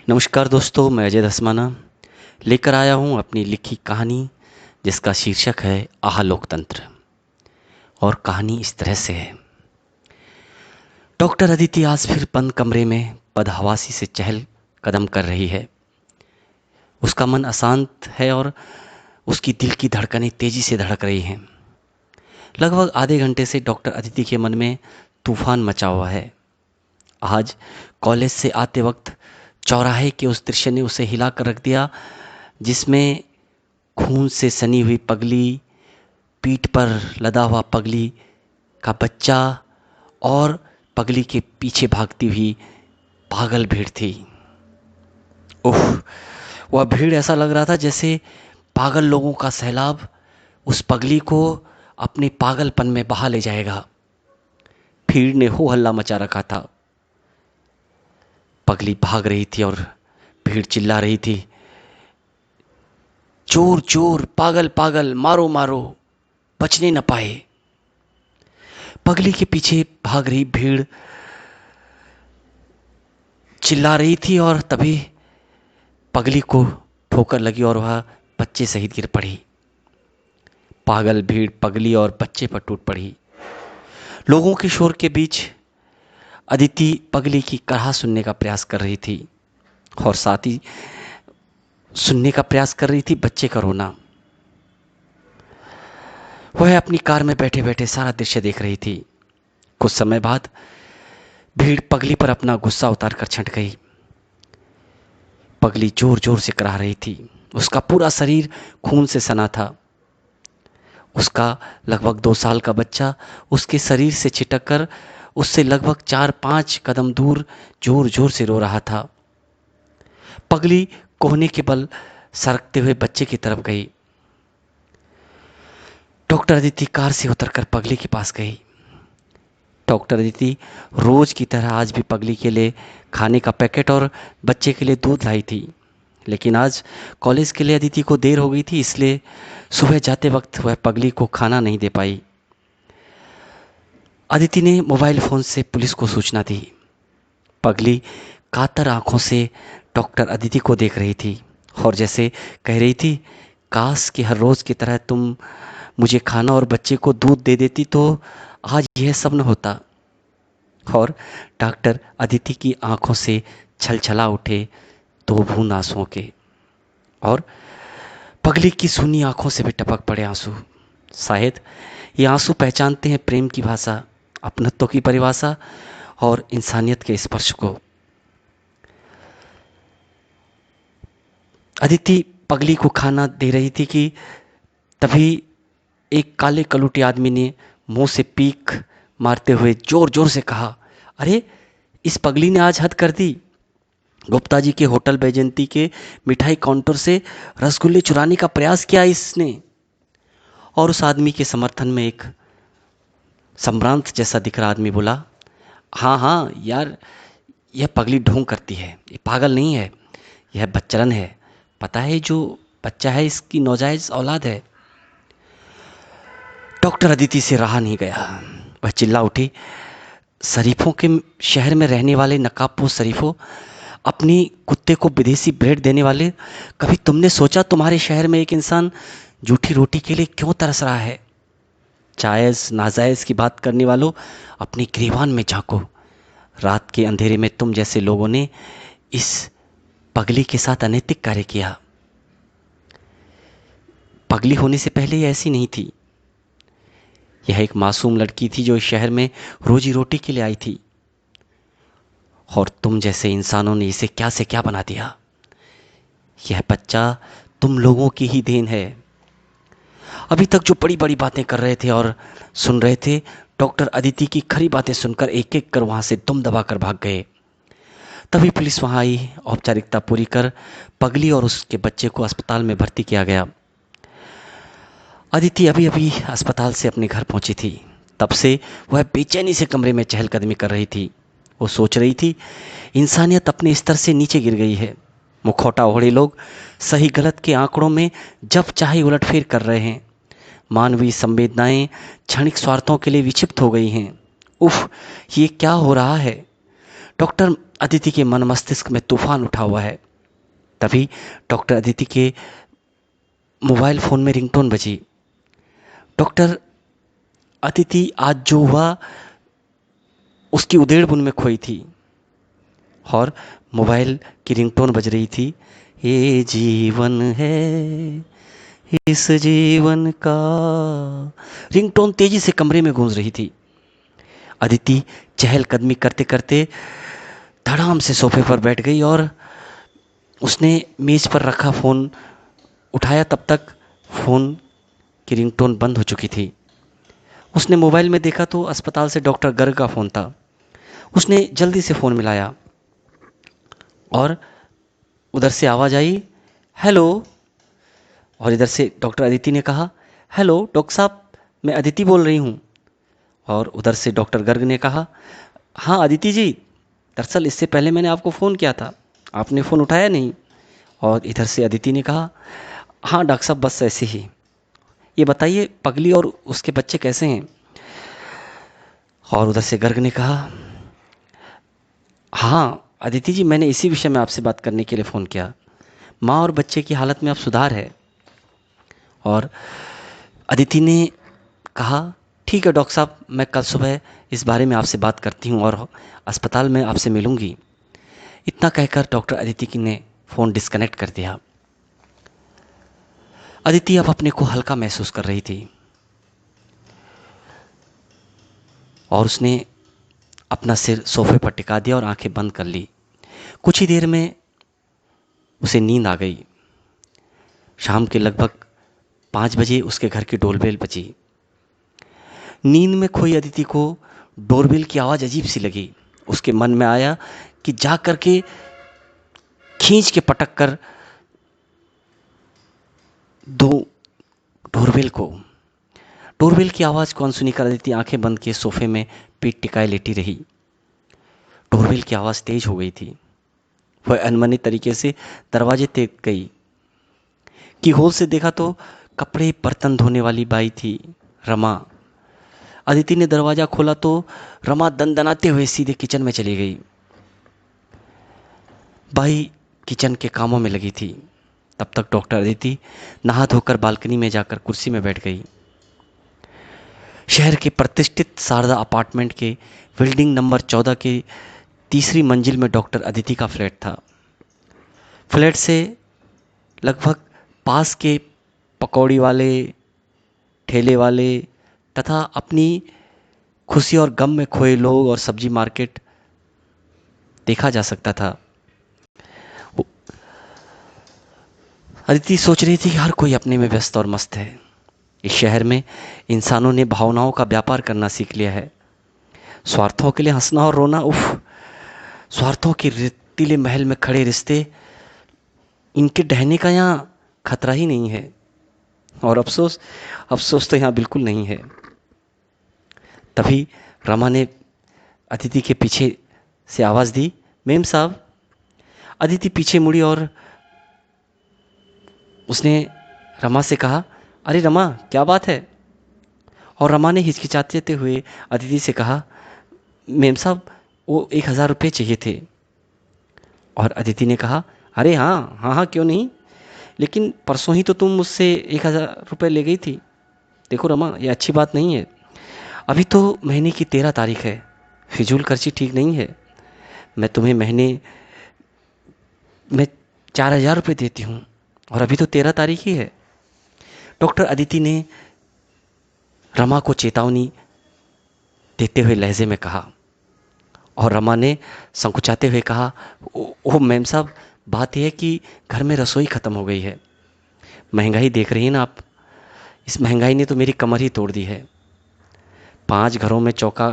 नमस्कार दोस्तों, मैं अजय धसमाना लेकर आया हूँ अपनी लिखी कहानी जिसका शीर्षक है आह लोकतंत्र। और कहानी इस तरह से है। डॉक्टर अदिति आज फिर बंद कमरे में बदहवासी से चहल कदम कर रही है। उसका मन अशांत है और उसकी दिल की धड़कनें तेजी से धड़क रही हैं। लगभग आधे घंटे से डॉक्टर अदिति के मन में तूफान मचा हुआ है। आज कॉलेज से आते वक्त चौराहे के उस दृश्य ने उसे हिला कर रख दिया, जिसमें खून से सनी हुई पगली, पीठ पर लदा हुआ पगली का बच्चा और पगली के पीछे भागती हुई पागल भीड़ थी। उफ, वह भीड़ ऐसा लग रहा था जैसे पागल लोगों का सैलाब उस पगली को अपने पागलपन में बहा ले जाएगा। भीड़ ने हो हल्ला मचा रखा था। पगली भाग रही थी और भीड़ चिल्ला रही थी, चोर चोर, पागल पागल, मारो मारो। बचने न पाए। पगली के पीछे भाग रही भीड़ चिल्ला रही थी और तभी पगली को ठोकर लगी और वह बच्चे सहित गिर पड़ी। पागल भीड़ पगली और बच्चे पर टूट पड़ी। लोगों के शोर के बीच अदिति पगली की कराह सुनने का प्रयास कर रही थी और साथ ही सुनने का प्रयास कर रही थी बच्चे का रोना। वह अपनी कार में बैठे बैठे सारा दृश्य देख रही थी। कुछ समय बाद भीड़ पगली पर अपना गुस्सा उतार कर छंट गई। पगली जोर जोर से कराह रही थी। उसका पूरा शरीर खून से सना था। उसका लगभग 2 साल का बच्चा उसके शरीर से छिटक कर उससे लगभग 4-5 कदम दूर जोर जोर से रो रहा था। पगली कोहने के बल सरकते हुए बच्चे की तरफ गई। डॉक्टर अदिति कार से उतरकर पगली के पास गई। डॉक्टर अदिति रोज की तरह आज भी पगली के लिए खाने का पैकेट और बच्चे के लिए दूध लाई थी, लेकिन आज कॉलेज के लिए अदिति को देर हो गई थी, इसलिए सुबह जाते वक्त वह पगली को खाना नहीं दे पाई। अदिति ने मोबाइल फोन से पुलिस को सूचना दी। पगली कातर आंखों से डॉक्टर अदिति को देख रही थी और जैसे कह रही थी, काश कि हर रोज की तरह तुम मुझे खाना और बच्चे को दूध दे देती तो आज यह सब न होता। और डॉक्टर अदिति की आंखों से छलछला उठे 2 बूंद आंसुओं के, और पगली की सूनी आंखों से भी टपक पड़े आंसू। शायद ये आंसू पहचानते हैं प्रेम की भाषा, अपनत्व की परिभाषा और इंसानियत के स्पर्श को। अदिति पगली को खाना दे रही थी कि तभी एक काले कलूटे आदमी ने मुंह से पीक मारते हुए जोर जोर से कहा, अरे इस पगली ने आज हद कर दी। गुप्ता जी के होटल बैजंती के मिठाई काउंटर से रसगुल्ले चुराने का प्रयास किया इसने। और उस आदमी के समर्थन में एक संभ्रांत जैसा दिख रहा आदमी बोला, हाँ हाँ यार, यह पगली ढोंग करती है, ये पागल नहीं है, यह बच्चलन है। पता है जो बच्चा है इसकी नौजायज औलाद है। डॉक्टर अदिति से रहा नहीं गया। वह चिल्ला उठी, शरीफों के शहर में रहने वाले नकाबपोश शरीफों, अपनी कुत्ते को विदेशी ब्रेड देने वाले, कभी तुमने सोचा तुम्हारे शहर में एक इंसान जूठी रोटी के लिए क्यों तरस रहा है? जायज़ नाजायज़ की बात करने वालों, अपनी गिरीवान में झांको। रात के अंधेरे में तुम जैसे लोगों ने इस पगली के साथ अनैतिक कार्य किया। पगली होने से पहले ये ऐसी नहीं थी। यह एक मासूम लड़की थी जो इस शहर में रोजी रोटी के लिए आई थी, और तुम जैसे इंसानों ने इसे क्या से क्या बना दिया। यह बच्चा तुम लोगों की ही देन है। अभी तक जो बड़ी बड़ी बातें कर रहे थे और सुन रहे थे, डॉक्टर अदिति की खरी बातें सुनकर एक एक कर वहां से दुम दबा कर भाग गए। तभी पुलिस वहां आई। औपचारिकता पूरी कर पगली और उसके बच्चे को अस्पताल में भर्ती किया गया। अदिति अभी अभी अस्पताल से अपने घर पहुंची थी। तब से वह बेचैनी से कमरे में चहलकदमी कर रही थी। वो सोच रही थी, इंसानियत अपने स्तर से नीचे गिर गई है। मुखौटा ओढ़े लोग सही गलत के आंकड़ों में जब चाहे उलटफेर कर रहे हैं। मानवीय संवेदनाएं क्षणिक स्वार्थों के लिए विक्षिप्त हो गई हैं। उफ, ये क्या हो रहा है? डॉक्टर अदिति के मन मस्तिष्क में तूफान उठा हुआ है। तभी डॉक्टर अदिति के मोबाइल फोन में रिंगटोन बजी। डॉक्टर अदिति आज जो हुआ उसकी उधेड़ बुन में खोई थी और मोबाइल की रिंगटोन बज रही थी, ये जीवन है इस जीवन का। रिंगटोन तेजी से कमरे में गूंज रही थी। अदिति चहलकदमी करते करते धड़ाम से सोफे पर बैठ गई और उसने मेज पर रखा फोन उठाया। तब तक फोन की रिंगटोन बंद हो चुकी थी। उसने मोबाइल में देखा तो अस्पताल से डॉक्टर गर्ग का फोन था। उसने जल्दी से फोन मिलाया और उधर से आवाज आई, हेलो। और इधर से डॉक्टर अदिति ने कहा, हेलो डॉक्टर साहब, मैं अदिति बोल रही हूँ। और उधर से डॉक्टर गर्ग ने कहा, हाँ अदिति जी, दरअसल इससे पहले मैंने आपको फ़ोन किया था, आपने फ़ोन उठाया नहीं। और इधर से अदिति ने कहा, हाँ डॉक्टर साहब बस ऐसे ही। ये बताइए पगली और उसके बच्चे कैसे हैं? और उधर से गर्ग ने कहा, हाँ अदिति जी, मैंने इसी विषय में आपसे बात करने के लिए फ़ोन किया। माँ और बच्चे की हालत में अब सुधार है। और अदिति ने कहा, ठीक है डॉक्टर साहब, मैं कल सुबह इस बारे में आपसे बात करती हूँ और अस्पताल में आपसे मिलूंगी। इतना कहकर डॉक्टर अदिति की ने फ़ोन डिस्कनेक्ट कर दिया। अदिति अब अपने को हल्का महसूस कर रही थी और उसने अपना सिर सोफे पर टिका दिया और आंखें बंद कर ली। कुछ ही देर में उसे नींद आ गई। शाम के लगभग 5 बजे उसके घर की डोरबेल बजी। नींद में खोई अदिति को डोरबेल की आवाज़ अजीब सी लगी। उसके मन में आया कि जा करके खींच के पटक कर दो डोरबेल को। डोरबेल की आवाज़ को अनसुनी कर अदिति आंखें बंद किए सोफे में पीठ टिकाए लेटी रही। डोरबेल की आवाज़ तेज हो गई थी। वह अनमनी तरीके से दरवाजे तक गई। की होल से देखा तो कपड़े बर्तन धोने वाली बाई थी, रमा। अदिति ने दरवाजा खोला तो रमा दनदनाते हुए सीधे किचन में चली गई। बाई किचन के कामों में लगी थी। तब तक डॉक्टर अदिति नहा धोकर बालकनी में जाकर कुर्सी में बैठ गई। शहर के प्रतिष्ठित शारदा अपार्टमेंट के बिल्डिंग नंबर 14 के तीसरी मंजिल में डॉक्टर अदिति का फ्लैट था। फ्लैट से लगभग पास के पकौड़ी वाले, ठेले वाले तथा अपनी खुशी और गम में खोए लोग और सब्जी मार्केट देखा जा सकता था। अदिति सोच रही थी कि हर कोई अपने में व्यस्त और मस्त है। इस शहर में इंसानों ने भावनाओं का व्यापार करना सीख लिया है। स्वार्थों के लिए हंसना और रोना, उफ। स्वार्थों के रेतीले महल में खड़े रिश्ते, इनके ढहने का यहाँ खतरा ही नहीं है। और अफसोस, अफसोस तो यहाँ बिल्कुल नहीं है। तभी रमा ने अदिति के पीछे से आवाज़ दी, मेम साहब। अदिति पीछे मुड़ी और उसने रमा से कहा, अरे रमा, क्या बात है? और रमा ने हिचकिचाते हुए अदिति से कहा, मेम साहब, वो 1,000 रुपये चाहिए थे। और अदिति ने कहा, अरे हाँ हाँ हाँ, क्यों नहीं, लेकिन परसों ही तो तुम मुझसे 1,000 रुपये ले गई थी। देखो रमा, ये अच्छी बात नहीं है। अभी तो महीने की 13 तारीख है। फिजूल खर्ची ठीक नहीं है। मैं तुम्हें महीने में 4,000 रुपये देती हूँ और अभी तो 13 तारीख ही है। डॉक्टर अदिति ने रमा को चेतावनी देते हुए लहजे में कहा। और रमा ने संकुचाते हुए कहा, ओह मैम साहब, बात यह है कि घर में रसोई ख़त्म हो गई है। महंगाई देख रही हैं ना आप, इस महंगाई ने तो मेरी कमर ही तोड़ दी है। 5 घरों में चौका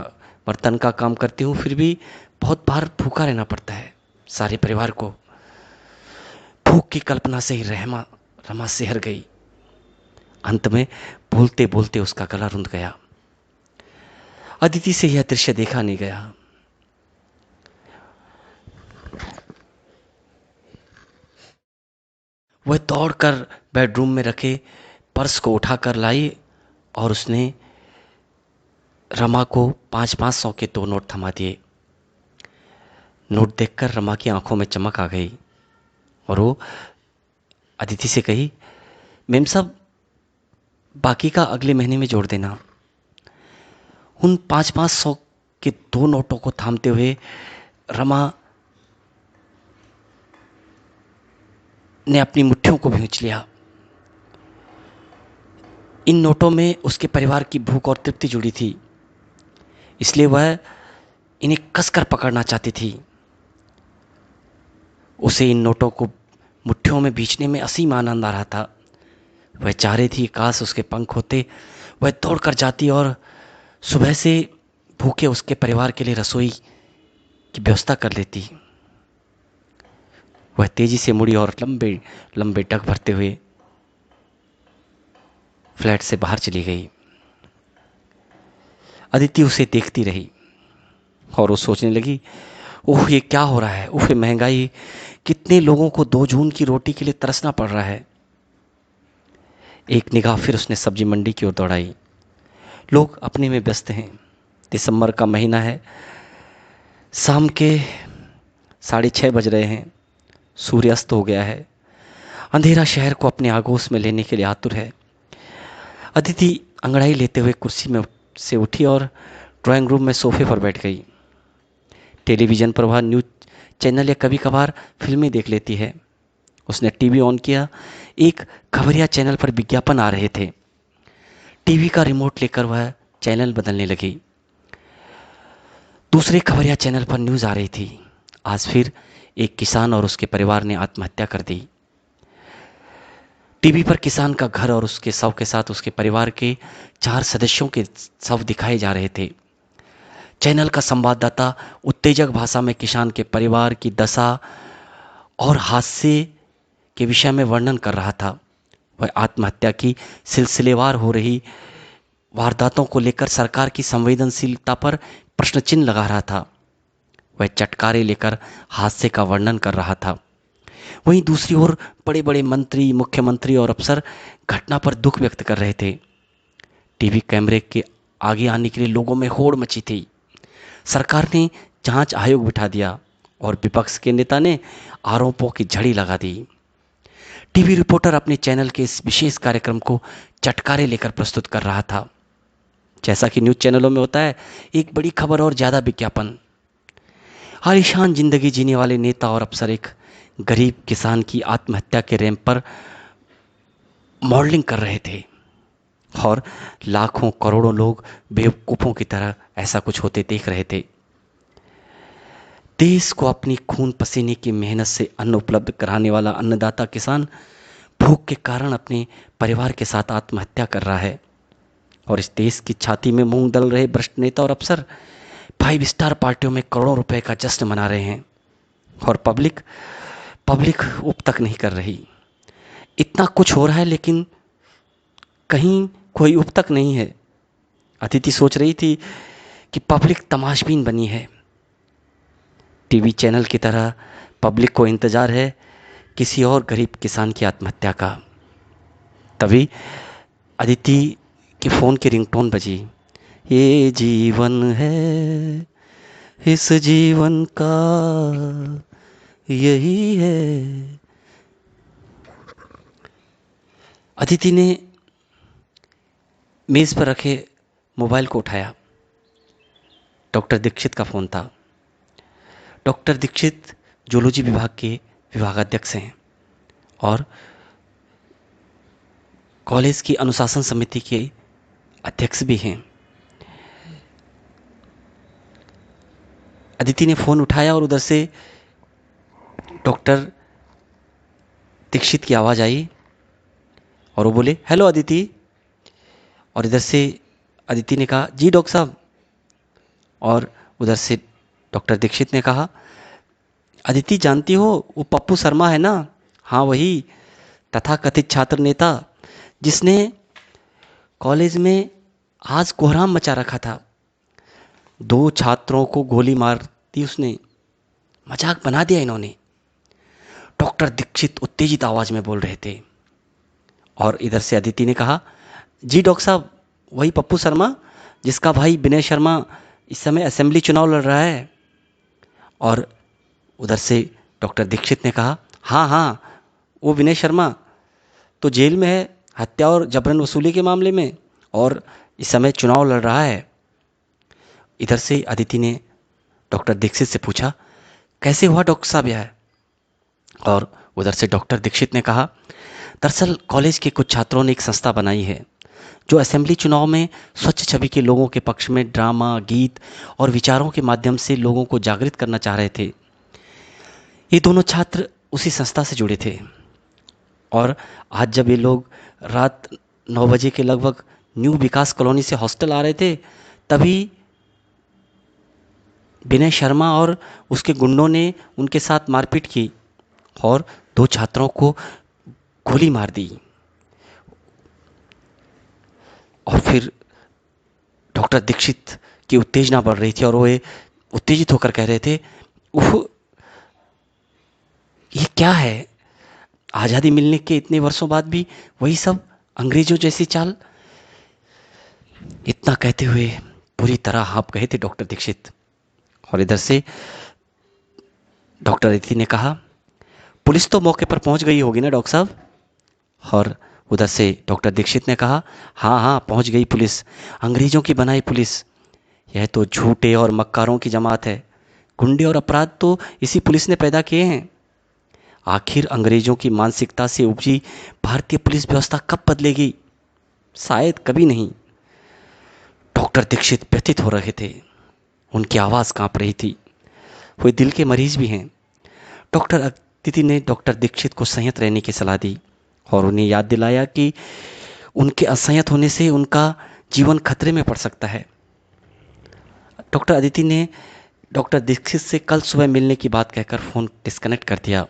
बर्तन का काम करती हूँ, फिर भी बहुत बार भूखा रहना पड़ता है सारे परिवार को। भूख की कल्पना से ही रमा सिहर गई। अंत में बोलते बोलते उसका गला रुंध गया। अदिति से यह दृश्य देखा नहीं गया। वह दौड़कर बेडरूम में रखे पर्स को उठाकर लाई और उसने रमा को 5-5 100 के 2 नोट थमा दिए। नोट देखकर रमा की आंखों में चमक आ गई और वो अदिति से कही, मेम साहब बाकी का अगले महीने में जोड़ देना। उन 5-5 सौ के 2 नोटों को थामते हुए रमा ने अपनी मुट्ठियों को भींच लिया। इन नोटों में उसके परिवार की भूख और तृप्ति जुड़ी थी, इसलिए वह इन्हें कसकर पकड़ना चाहती थी। उसे इन नोटों को मुट्ठियों में भींचने में असीम आनंद आ रहा था। वह चाह रही थी काश उसके पंख होते, वह दौड़ कर जाती और सुबह से भूखे उसके परिवार के लिए रसोई की व्यवस्था कर लेती। वह तेजी से मुड़ी और लंबे लंबे डग भरते हुए फ्लैट से बाहर चली गई। अदिति उसे देखती रही और वो सोचने लगी, ओह ये क्या हो रहा है, ओह ये महंगाई, कितने लोगों को 2 जून की रोटी के लिए तरसना पड़ रहा है। एक निगाह फिर उसने सब्जी मंडी की ओर दौड़ाई। लोग अपने में व्यस्त हैं। दिसंबर का महीना है, शाम के 6:30 बज रहे हैं, सूर्यास्त हो गया है। अंधेरा शहर को अपने आगोश में लेने के लिए आतुर है। अदिति अंगड़ाई लेते हुए कुर्सी में से उठी और ड्राइंग रूम में सोफे पर बैठ गई। टेलीविज़न पर वह न्यूज चैनल या कभी कभार फिल्में देख लेती है। उसने टीवी ऑन किया। एक खबरिया चैनल पर विज्ञापन आ रहे थे। टीवी का रिमोट लेकर वह चैनल बदलने लगी। दूसरे खबरिया चैनल पर न्यूज़ आ रही थी। आज फिर एक किसान और उसके परिवार ने आत्महत्या कर दी। टीवी पर किसान का घर और उसके शव के साथ उसके परिवार के 4 सदस्यों के शव दिखाए जा रहे थे। चैनल का संवाददाता उत्तेजक भाषा में किसान के परिवार की दशा और हादसे के विषय में वर्णन कर रहा था। वह आत्महत्या की सिलसिलेवार हो रही वारदातों को लेकर सरकार की संवेदनशीलता पर प्रश्न चिन्ह लगा रहा था। वह चटकारे लेकर हादसे का वर्णन कर रहा था। वहीं दूसरी ओर बड़े बड़े मंत्री, मुख्यमंत्री और अफसर घटना पर दुख व्यक्त कर रहे थे। टीवी कैमरे के आगे आने के लिए लोगों में होड़ मची थी। सरकार ने जांच आयोग बिठा दिया और विपक्ष के नेता ने आरोपों की झड़ी लगा दी। टीवी रिपोर्टर अपने चैनल के इस विशेष कार्यक्रम को चटकारे लेकर प्रस्तुत कर रहा था। जैसा कि न्यूज चैनलों में होता है, एक बड़ी खबर और ज़्यादा विज्ञापन। आलीशान जिंदगी जीने वाले नेता और अफसर एक गरीब किसान की आत्महत्या के रैंप पर मॉडलिंग कर रहे थे और लाखों करोड़ों लोग बेवकूफ़ों की तरह ऐसा कुछ होते देख रहे थे। देश को अपनी खून पसीने की मेहनत से अन्न उपलब्ध कराने वाला अन्नदाता किसान भूख के कारण अपने परिवार के साथ आत्महत्या कर रहा है और इस देश की छाती में मूंग दल रहे भ्रष्ट नेता और अफसर 5 स्टार पार्टियों में करोड़ों रुपए का जश्न मना रहे हैं और पब्लिक उप तक नहीं कर रही। इतना कुछ हो रहा है लेकिन कहीं कोई उप तक नहीं है। अदिति सोच रही थी कि पब्लिक तमाशबीन बनी है। टीवी चैनल की तरह पब्लिक को इंतजार है किसी और गरीब किसान की आत्महत्या का। तभी अदिति के फ़ोन की रिंगटोन बजी। ये जीवन है, इस जीवन का यही है। अदिति ने मेज़ पर रखे मोबाइल को उठाया। डॉक्टर दीक्षित का फ़ोन था। डॉक्टर दीक्षित जूलॉजी विभाग के विभागाध्यक्ष हैं और कॉलेज की अनुशासन समिति के अध्यक्ष भी हैं। अदिति ने फ़ोन उठाया और उधर से डॉक्टर दीक्षित की आवाज़ आई और वो बोले, हेलो अदिति। और इधर से अदिति ने कहा, जी डॉक्टर साहब। और उधर से डॉक्टर दीक्षित ने कहा, अदिति जानती हो वो पप्पू शर्मा है ना? हाँ वही तथाकथित छात्र नेता जिसने कॉलेज में आज कोहराम मचा रखा था। 2 छात्रों को गोली मार दी उसने। मजाक बना दिया इन्होंने। डॉक्टर दीक्षित उत्तेजित आवाज में बोल रहे थे और इधर से अदिति ने कहा, जी डॉक्टर साहब वही पप्पू शर्मा जिसका भाई विनय शर्मा इस समय असेंबली चुनाव लड़ रहा है। और उधर से डॉक्टर दीक्षित ने कहा, हाँ हाँ, वो विनय शर्मा तो जेल में है, हत्या और जबरन वसूली के मामले में, और इस समय चुनाव लड़ रहा है। इधर से अदिति ने डॉक्टर दीक्षित से पूछा, कैसे हुआ डॉक्टर साहब यह? और उधर से डॉक्टर दीक्षित ने कहा, दरअसल कॉलेज के कुछ छात्रों ने एक संस्था बनाई है जो असेंबली चुनाव में स्वच्छ छवि के लोगों के पक्ष में ड्रामा, गीत और विचारों के माध्यम से लोगों को जागृत करना चाह रहे थे। ये दोनों छात्र उसी संस्था से जुड़े थे, और आज जब ये लोग रात 9 बजे के लगभग न्यू विकास कॉलोनी से हॉस्टल आ रहे थे, तभी विनय शर्मा और उसके गुंडों ने उनके साथ मारपीट की और 2 छात्रों को गोली मार दी। और फिर डॉक्टर दीक्षित की उत्तेजना बढ़ रही थी और वो उत्तेजित होकर कह रहे थे, उफ, ये क्या है? आज़ादी मिलने के इतने वर्षों बाद भी वही सब अंग्रेजों जैसी चाल। इतना कहते हुए पूरी तरह हाँप गए थे डॉक्टर दीक्षित। और इधर से डॉक्टर अदिति ने कहा, पुलिस तो मौके पर पहुंच गई होगी ना डॉक्टर साहब? और उधर से डॉक्टर दीक्षित ने कहा, हाँ हाँ, पहुंच गई पुलिस, अंग्रेजों की बनाई पुलिस। यह तो झूठे और मक्कारों की जमात है। गुंडे और अपराध तो इसी पुलिस ने पैदा किए हैं। आखिर अंग्रेजों की मानसिकता से उपजी भारतीय पुलिस व्यवस्था कब बदलेगी? शायद कभी नहीं। डॉक्टर दीक्षित व्यथित हो रहे थे, उनकी आवाज़ कांप रही थी। वे दिल के मरीज भी हैं। डॉक्टर अदिति ने डॉक्टर दीक्षित को संयत रहने की सलाह दी और उन्हें याद दिलाया कि उनके असंयत होने से उनका जीवन खतरे में पड़ सकता है। डॉक्टर अदिति ने डॉक्टर दीक्षित से कल सुबह मिलने की बात कहकर फ़ोन डिस्कनेक्ट कर दिया।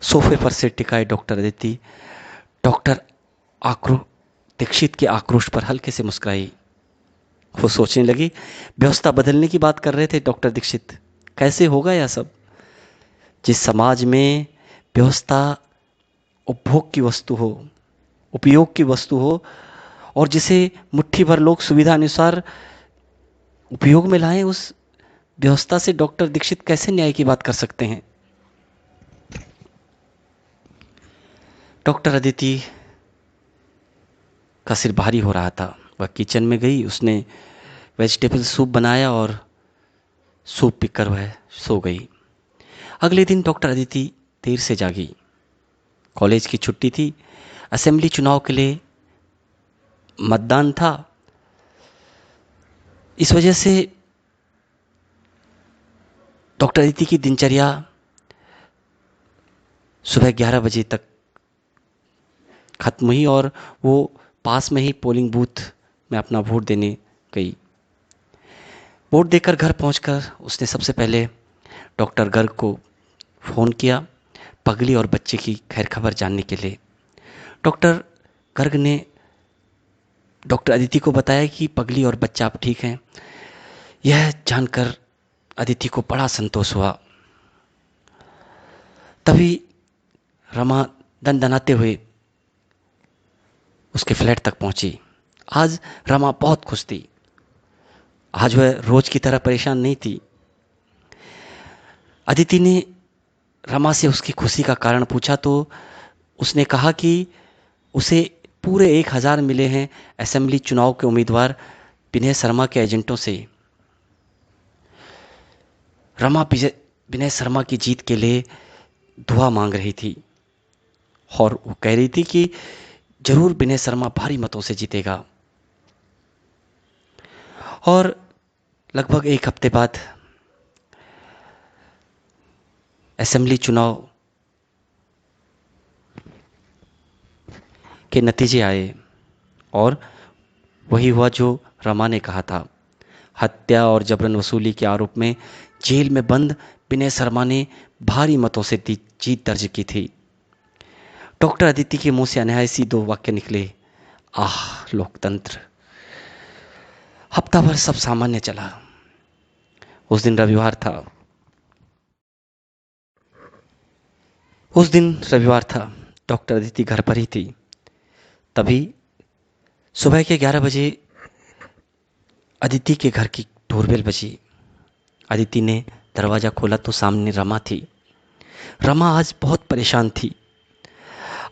सोफे पर से टिकाए डॉक्टर अदिति डॉक्टर आक्रोश दीक्षित के आक्रोश पर हल्के से मुस्कुराई। वो सोचने लगी, व्यवस्था बदलने की बात कर रहे थे डॉक्टर दीक्षित, कैसे होगा यह सब? जिस समाज में व्यवस्था उपभोग की वस्तु हो, उपयोग की वस्तु हो, और जिसे मुट्ठी भर लोग सुविधा अनुसार उपयोग में लाएं, उस व्यवस्था से डॉक्टर दीक्षित कैसे न्याय की बात कर सकते हैं? डॉक्टर अदिति का सिर भारी हो रहा था। वह किचन में गई, उसने वेजिटेबल सूप बनाया और सूप पीकर वह सो गई। अगले दिन डॉक्टर अदिति देर से जागी। कॉलेज की छुट्टी थी, असेंबली चुनाव के लिए मतदान था। इस वजह से डॉक्टर अदिति की दिनचर्या सुबह 11 बजे तक खत्म हुई और वो पास में ही पोलिंग बूथ में अपना वोट देने गई। वोट देकर घर पहुंचकर उसने सबसे पहले डॉक्टर गर्ग को फ़ोन किया, पगली और बच्चे की खैर खबर जानने के लिए। डॉक्टर गर्ग ने डॉक्टर अदिति को बताया कि पगली और बच्चा अब ठीक हैं। यह जानकर अदिति को बड़ा संतोष हुआ। तभी रमा दनदनाते हुए उसके फ्लैट तक पहुंची। आज रमा बहुत खुश थी। आज वह रोज की तरह परेशान नहीं थी। अदिति ने रमा से उसकी खुशी का कारण पूछा तो उसने कहा कि उसे पूरे 1000 मिले हैं असेंबली चुनाव के उम्मीदवार विनय शर्मा के एजेंटों से। रमा विनय शर्मा की जीत के लिए दुआ मांग रही थी और वो कह रही थी कि जरूर विनय शर्मा भारी मतों से जीतेगा। और लगभग 1 हफ्ते बाद असेंबली चुनाव के नतीजे आए और वही हुआ जो रमा ने कहा था। हत्या और जबरन वसूली के आरोप में जेल में बंद विनय शर्मा ने भारी मतों से जीत दर्ज की थी। डॉक्टर अदिति के मुंह से अनायासी 2 वाक्य निकले, आह लोकतंत्र। हफ्ता भर सब सामान्य चला। उस दिन रविवार था। डॉक्टर अदिति घर पर ही थी। तभी सुबह के 11 बजे अदिति के घर की डोरबेल बजी। अदिति ने दरवाज़ा खोला तो सामने रमा थी। रमा आज बहुत परेशान थी।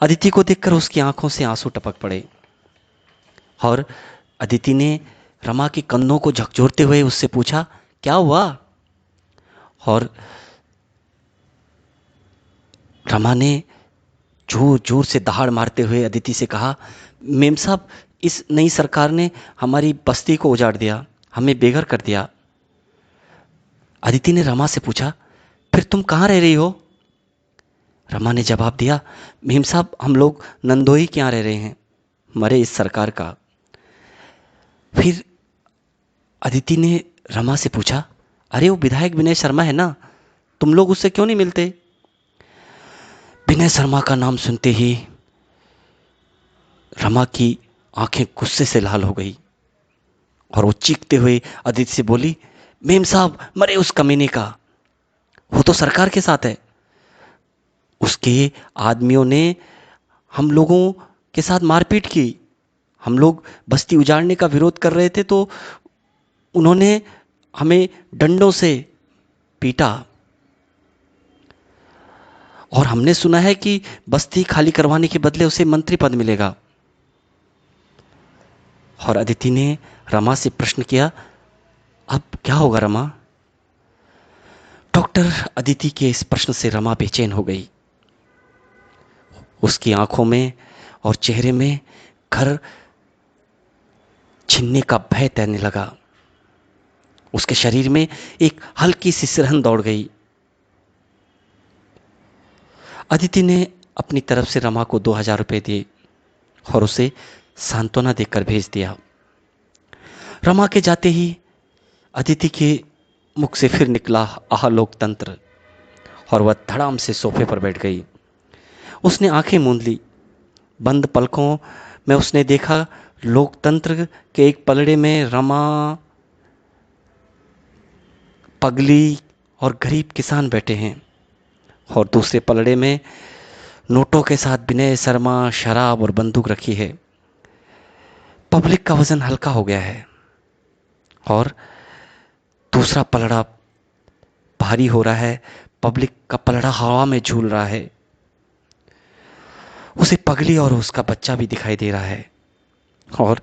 अदिति को देखकर उसकी आंखों से आंसू टपक पड़े और अदिति ने रमा के कंधों को झकझोरते हुए उससे पूछा, क्या हुआ? और रमा ने जोर जोर से दहाड़ मारते हुए अदिति से कहा, मेम साहब, इस नई सरकार ने हमारी बस्ती को उजाड़ दिया, हमें बेघर कर दिया। अदिति ने रमा से पूछा, फिर तुम कहाँ रह रही हो? रमा ने जवाब दिया, मेम साहब, हम लोग नंदोई के यहाँ रह रहे हैं, मरे इस सरकार का। फिर अदिति ने रमा से पूछा, अरे वो विधायक विनय शर्मा है ना, तुम लोग उससे क्यों नहीं मिलते? विनय शर्मा का नाम सुनते ही रमा की आंखें गुस्से से लाल हो गई और वो चीखते हुए अदिति से बोली, मेम साहब, मरे उस कमीने का, वो तो सरकार के साथ है। उसके आदमियों ने हम लोगों के साथ मारपीट की। हम लोग बस्ती उजाड़ने का विरोध कर रहे थे तो उन्होंने हमें डंडों से पीटा और हमने सुना है कि बस्ती खाली करवाने के बदले उसे मंत्री पद मिलेगा। और अदिति ने रमा से प्रश्न किया, अब क्या होगा रमा? डॉक्टर, अदिति के इस प्रश्न से रमा बेचैन हो गई। उसकी आंखों में और चेहरे में घर छीनने का भय तैरने लगा। उसके शरीर में एक हल्की सी सिरहन दौड़ गई। अदिति ने अपनी तरफ से रमा को 2000 रुपए दिए और उसे सांत्वना देकर भेज दिया। रमा के जाते ही अदिति के मुख से फिर निकला आह लोकतंत्र और वह धड़ाम से सोफे पर बैठ गई। उसने आंखें मूंद ली। बंद पलकों में उसने देखा लोकतंत्र के एक पलड़े में रमा, पगली और गरीब किसान बैठे हैं और दूसरे पलड़े में नोटों के साथ विनय शर्मा, शराब और बंदूक रखी है। पब्लिक का वजन हल्का हो गया है और दूसरा पलड़ा भारी हो रहा है। पब्लिक का पलड़ा हवा में झूल रहा है। उसे पगली और उसका बच्चा भी दिखाई दे रहा है और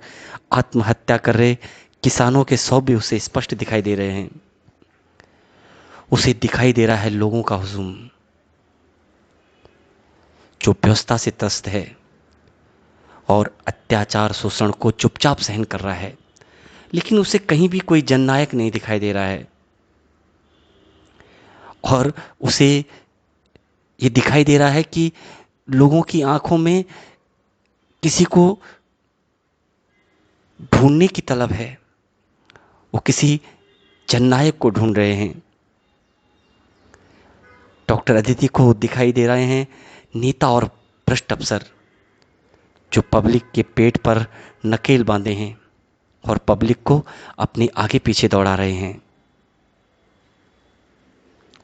आत्महत्या कर रहे किसानों के शव भी उसे स्पष्ट दिखाई दे रहे हैं। उसे दिखाई दे रहा है लोगों का हुजूम जो व्यवस्था से त्रस्त है और अत्याचार शोषण को चुपचाप सहन कर रहा है, लेकिन उसे कहीं भी कोई जननायक नहीं दिखाई दे रहा है। और उसे ये दिखाई दे रहा है कि लोगों की आंखों में किसी को ढूंढने की तलब है। वो किसी जननायक को ढूंढ रहे हैं। डॉक्टर अदिति को दिखाई दे रहे हैं नेता और भ्रष्ट अफसर जो पब्लिक के पेट पर नकेल बांधे हैं और पब्लिक को अपने आगे पीछे दौड़ा रहे हैं।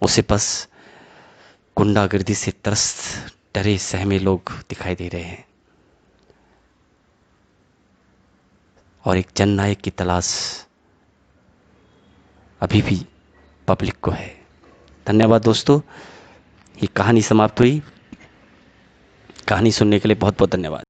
उसे बस गुंडागर्दी से त्रस्त डरे सहमे लोग दिखाई दे रहे हैं और एक जननायक की तलाश अभी भी पब्लिक को है। धन्यवाद दोस्तों, ये कहानी समाप्त हुई। कहानी सुनने के लिए बहुत बहुत धन्यवाद।